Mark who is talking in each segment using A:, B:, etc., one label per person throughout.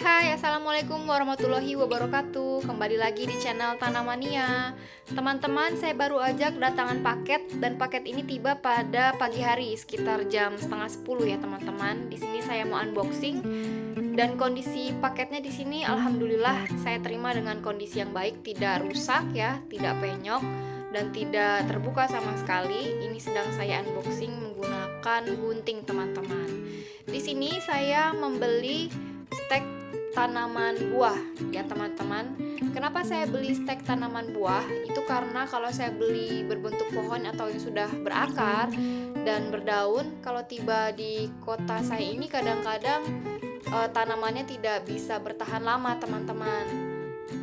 A: Hai, Assalamualaikum warahmatullahi wabarakatuh. Kembali lagi di channel Tanamania. Teman-teman, saya baru aja kedatangan paket dan paket ini tiba pada pagi hari sekitar jam setengah 10 ya teman-teman. Di sini saya mau unboxing dan kondisi paketnya di sini alhamdulillah saya terima dengan kondisi yang baik, tidak rusak ya, tidak penyok dan tidak terbuka sama sekali. Ini sedang saya unboxing menggunakan gunting teman-teman. Di sini saya membeli stek tanaman buah ya teman-teman. Kenapa saya beli stek tanaman buah? Itu karena kalau saya beli berbentuk pohon atau yang sudah berakar dan berdaun, kalau tiba di kota saya ini kadang-kadang tanamannya tidak bisa bertahan lama teman-teman.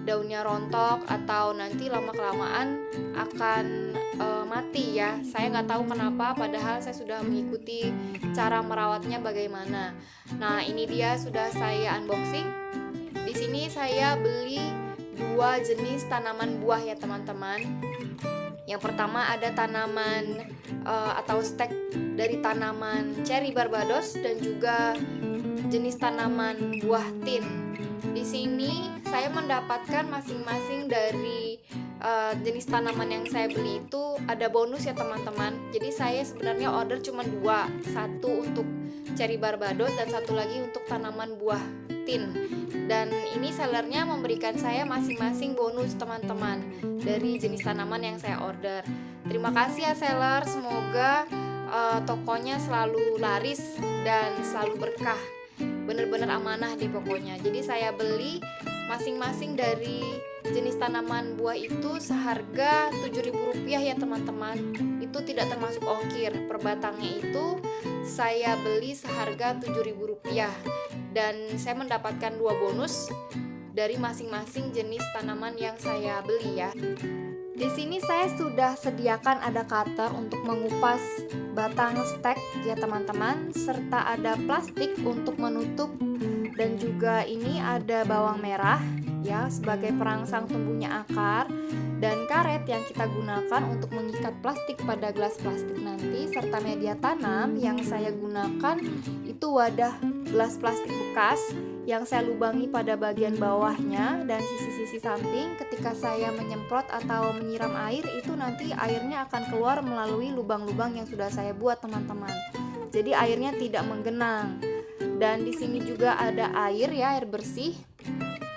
A: Daunnya rontok atau nanti lama-kelamaan akan mati ya. Saya nggak tahu kenapa, padahal saya sudah mengikuti cara merawatnya bagaimana. Nah, ini dia sudah saya unboxing. Di sini saya beli dua jenis tanaman buah ya teman-teman. Yang pertama ada tanaman atau stek dari tanaman cherry barbados dan juga jenis tanaman buah tin. Di sini saya mendapatkan masing-masing dari jenis tanaman yang saya beli itu ada bonus ya teman-teman. Jadi saya sebenarnya order cuma dua, satu untuk cherry barbados dan satu lagi untuk tanaman buah tin. Dan ini sellernya memberikan saya masing-masing bonus teman-teman dari jenis tanaman yang saya order. Terima kasih ya seller, semoga tokonya selalu laris dan selalu berkah. Bener-bener amanah deh pokoknya. Jadi saya beli masing-masing dari jenis tanaman buah itu seharga Rp7.000 ya teman-teman. Itu tidak termasuk ongkir. Per batangnya itu saya beli seharga Rp7.000 dan saya mendapatkan dua bonus dari masing-masing jenis tanaman yang saya beli ya. Di sini saya sudah sediakan ada cutter untuk mengupas batang stek ya teman-teman, serta ada plastik untuk menutup dan juga ini ada bawang merah ya sebagai perangsang tumbuhnya akar dan karet yang kita gunakan untuk mengikat plastik pada gelas plastik nanti, serta media tanam yang saya gunakan itu wadah gelas plastik bekas yang saya lubangi pada bagian bawahnya dan sisi-sisi samping. Ketika saya menyemprot atau menyiram air itu nanti airnya akan keluar melalui lubang-lubang yang sudah saya buat teman-teman. Jadi airnya tidak menggenang. Dan di sini juga ada air ya, air bersih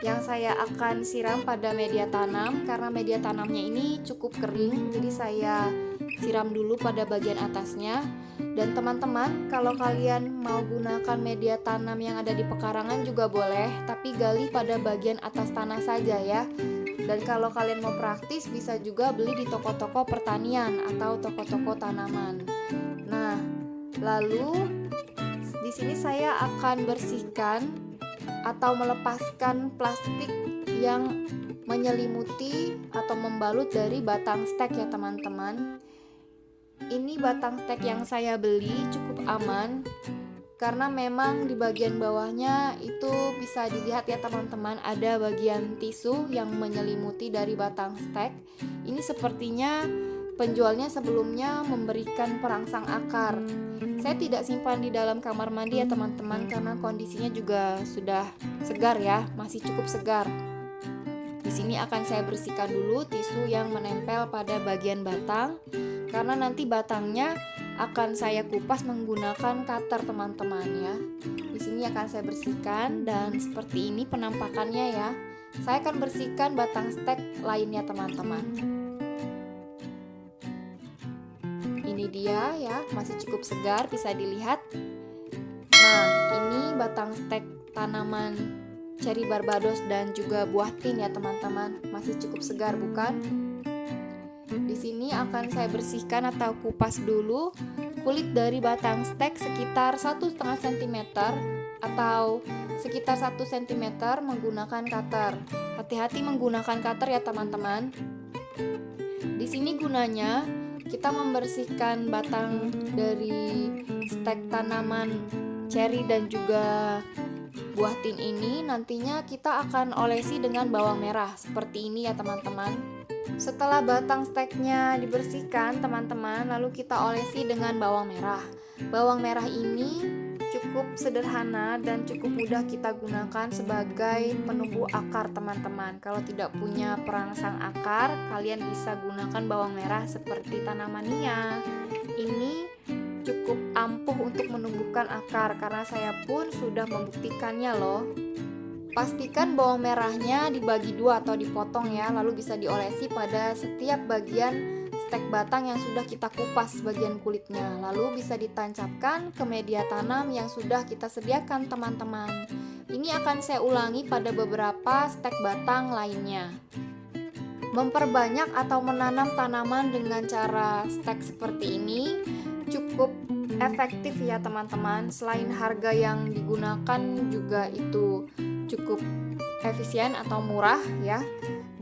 A: yang saya akan siram pada media tanam karena media tanamnya ini cukup kering. Jadi saya siram dulu pada bagian atasnya. Dan teman-teman, kalau kalian mau gunakan media tanam yang ada di pekarangan juga boleh, tapi gali pada bagian atas tanah saja ya. Dan kalau kalian mau praktis bisa juga beli di toko-toko pertanian atau toko-toko tanaman. Nah, lalu di sini saya akan bersihkan atau melepaskan plastik yang menyelimuti atau membalut dari batang stek ya teman-teman. Ini batang stek yang saya beli cukup aman karena memang di bagian bawahnya itu bisa dilihat ya teman-teman, ada bagian tisu yang menyelimuti dari batang stek. Ini sepertinya penjualnya sebelumnya memberikan perangsang akar. Saya tidak simpan di dalam kamar mandi ya teman-teman karena kondisinya juga sudah segar ya, masih cukup segar. Di sini akan saya bersihkan dulu tisu yang menempel pada bagian batang karena nanti batangnya akan saya kupas menggunakan cutter teman-teman ya. Di sini akan saya bersihkan dan seperti ini penampakannya ya. Saya akan bersihkan batang stek lainnya teman-teman. Ini dia ya, masih cukup segar bisa dilihat. Nah, ini batang stek tanaman cherry barbados dan juga buah tin ya teman-teman, masih cukup segar bukan? Di sini akan saya bersihkan atau kupas dulu kulit dari batang stek sekitar 1,5 cm atau sekitar 1 cm menggunakan cutter. Hati-hati menggunakan cutter ya teman-teman. Di sini gunanya kita membersihkan batang dari stek tanaman cherry dan juga buah tin ini, nantinya kita akan olesi dengan bawang merah seperti ini ya teman-teman. Setelah batang steknya dibersihkan teman-teman, lalu kita olesi dengan bawang merah. Bawang merah ini cukup sederhana dan cukup mudah kita gunakan sebagai penumbuh akar teman-teman. Kalau tidak punya perangsang akar, kalian bisa gunakan bawang merah seperti Tanamannya. Ini cukup ampuh untuk menumbuhkan akar karena saya pun sudah membuktikannya loh. Pastikan bawang merahnya dibagi dua atau dipotong ya, lalu bisa diolesi pada setiap bagian stek batang yang sudah kita kupas bagian kulitnya. Lalu bisa ditancapkan ke media tanam yang sudah kita sediakan teman-teman. Ini akan saya ulangi pada beberapa stek batang lainnya. Memperbanyak atau menanam tanaman dengan cara stek seperti ini cukup efektif ya teman-teman. Selain harga yang digunakan juga itu cukup efisien atau murah ya,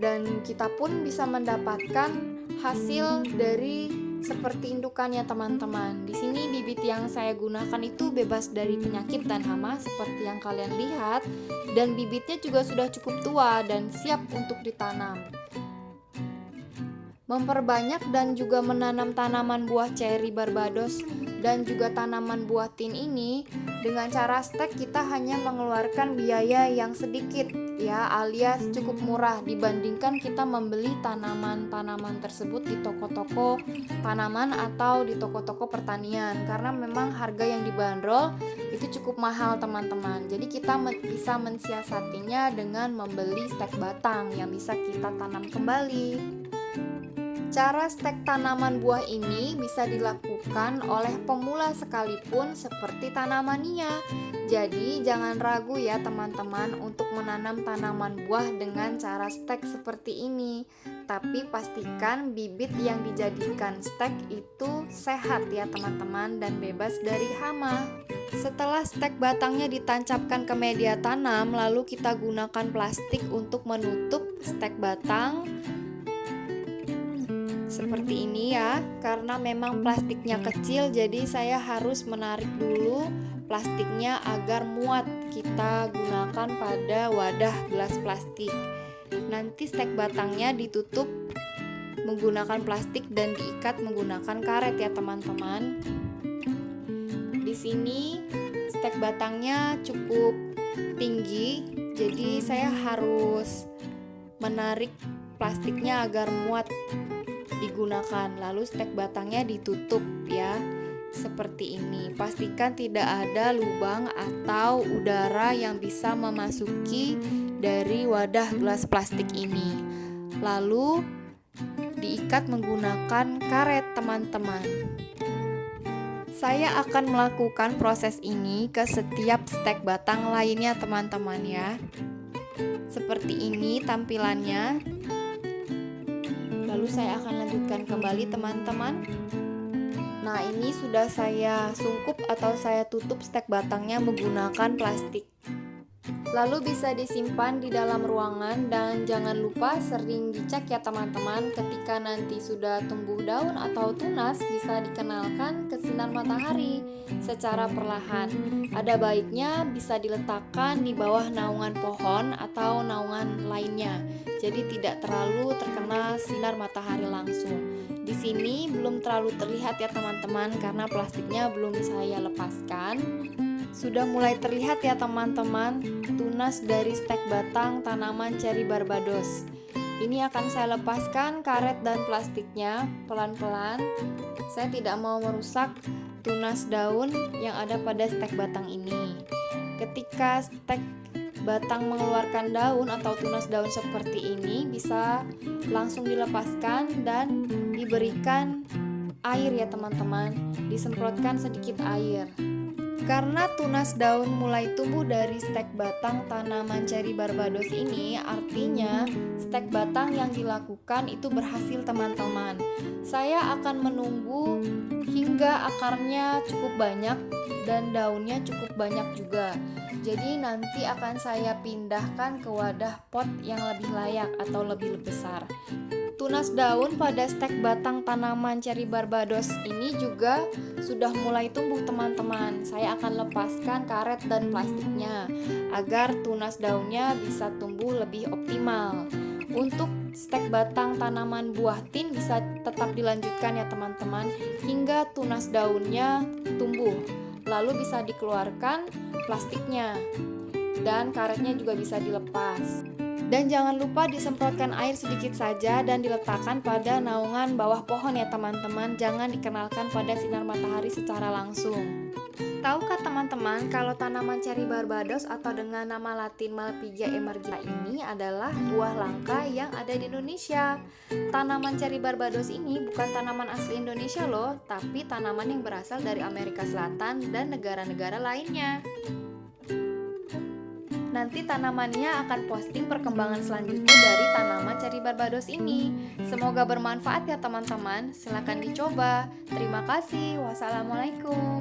A: dan kita pun bisa mendapatkan hasil dari seperti indukannya teman-teman. Di sini bibit yang saya gunakan itu bebas dari penyakit dan hama seperti yang kalian lihat, dan bibitnya juga sudah cukup tua dan siap untuk ditanam. Memperbanyak dan juga menanam tanaman buah ceri Barbados dan juga tanaman buah tin ini dengan cara stek kita hanya mengeluarkan biaya yang sedikit ya, alias cukup murah dibandingkan kita membeli tanaman-tanaman tersebut di toko-toko tanaman atau di toko-toko pertanian, karena memang harga yang dibanderol itu cukup mahal teman-teman. Jadi kita bisa mensiasatinya dengan membeli stek batang yang bisa kita tanam kembali. Cara stek tanaman buah ini bisa dilakukan oleh pemula sekalipun seperti Tanamannya. Jadi jangan ragu ya teman-teman untuk menanam tanaman buah dengan cara stek seperti ini. Tapi pastikan bibit yang dijadikan stek itu sehat ya teman-teman dan bebas dari hama. Setelah stek batangnya ditancapkan ke media tanam, lalu kita gunakan plastik untuk menutup stek batang seperti ini ya, karena memang plastiknya kecil jadi saya harus menarik dulu plastiknya agar muat. Kita gunakan pada wadah gelas plastik. Nanti stek batangnya ditutup menggunakan plastik dan diikat menggunakan karet ya teman-teman. Di sini stek batangnya cukup tinggi, jadi saya harus menarik plastiknya agar muat digunakan. Lalu stek batangnya ditutup ya, seperti ini. Pastikan tidak ada lubang atau udara yang bisa memasuki dari wadah gelas plastik ini. Lalu diikat menggunakan karet teman-teman. Saya akan melakukan proses ini ke setiap stek batang lainnya teman-teman ya. Seperti ini tampilannya. Lalu saya akan lanjutkan kembali teman-teman. Nah, ini sudah saya sungkup atau saya tutup stek batangnya menggunakan plastik. Lalu bisa disimpan di dalam ruangan dan jangan lupa sering dicek ya teman-teman. Ketika nanti sudah tumbuh daun atau tunas, bisa dikenalkan ke sinar matahari secara perlahan. Ada baiknya bisa diletakkan di bawah naungan pohon atau naungan lainnya, jadi tidak terlalu terkena sinar matahari langsung. Di sini belum terlalu terlihat ya teman-teman karena plastiknya belum saya lepaskan. Sudah mulai terlihat ya teman-teman tunas dari stek batang tanaman ceri Barbados. Ini akan saya lepaskan karet dan plastiknya pelan-pelan. Saya tidak mau merusak tunas daun yang ada pada stek batang ini. Ketika stek batang mengeluarkan daun atau tunas daun seperti ini, bisa langsung dilepaskan dan diberikan air ya teman-teman. Disemprotkan sedikit air. Karena tunas daun mulai tumbuh dari stek batang tanaman ceri Barbados ini, artinya stek batang yang dilakukan itu berhasil teman-teman. Saya akan menunggu hingga akarnya cukup banyak dan daunnya cukup banyak juga. Jadi nanti akan saya pindahkan ke wadah pot yang lebih layak atau lebih besar. Tunas daun pada stek batang tanaman ceri Barbados ini juga sudah mulai tumbuh teman-teman. Saya akan lepaskan karet dan plastiknya agar tunas daunnya bisa tumbuh lebih optimal. Untuk stek batang tanaman buah tin bisa tetap dilanjutkan ya teman-teman hingga tunas daunnya tumbuh. lalu bisa dikeluarkan plastiknya dan karetnya juga bisa dilepas. Dan jangan lupa disemprotkan air sedikit saja dan diletakkan pada naungan bawah pohon ya teman-teman. Jangan dikenalkan pada sinar matahari secara langsung. Tahukah teman-teman kalau tanaman ceri Barbados atau dengan nama latin Malpigia emergita ini adalah buah langka yang ada di Indonesia? Tanaman ceri Barbados ini bukan tanaman asli Indonesia loh, tapi tanaman yang berasal dari Amerika Selatan dan negara-negara lainnya. Nanti tanamannya akan posting perkembangan selanjutnya dari tanaman ceri Barbados ini. Semoga bermanfaat ya teman-teman. Silakan dicoba. Terima kasih. Wassalamualaikum.